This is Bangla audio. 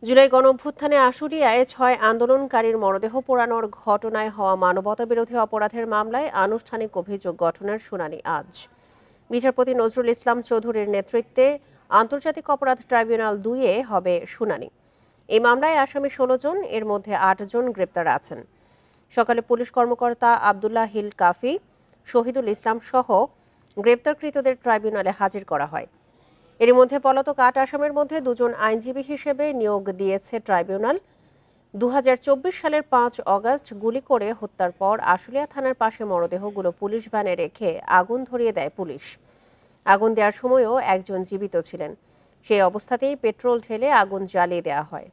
জুলাই গণঅভ্যুত্থানে আশুলিয়ায় ৬ আন্দোলনকারীর মরদেহ পোড়ানোর ঘটনায় হওয়া মানবতাবিরোধী অপরাধের মামলায় আনুষ্ঠানিক অভিযোগ গঠনের শুনানি আজ। বিচারপতি নজরুল ইসলাম চৌধুরীর নেতৃত্বে আন্তর্জাতিক অপরাধ ট্রাইব্যুনাল ২-এ হবে শুনানি। এই মামলায় আসামি ১৬ জন, এর মধ্যে ৮ জন গ্রেপ্তার আছেন। সকালে পুলিশ কর্মকর্তা আবদুল্লাহ হিল কাফি, শহীদুল ইসলাম সহ গ্রেপ্তারকৃতদের ট্রাইব্যুনালে হাজির করা হয়। এর মধ্যে পলাতক ৮ আসামির মধ্যে ২ জন আইনজীবী হিসেবে নিয়োগ দিয়েছে ট্রাইব্যুনাল। ২০২৪ সালের ৫ অগস্ট গুলি করে হত্যার পর আশুলিয়া থানার পাশে মরদেহগুলো পুলিশ ভ্যানে রেখে আগুন ধরিয়ে দেয় পুলিশ। আগুন দেওয়ার সময়ও একজন জীবিত ছিলেন। সেই অবস্থাতেই পেট্রোল ঢেলে আগুন জ্বালিয়ে দেওয়া হয়।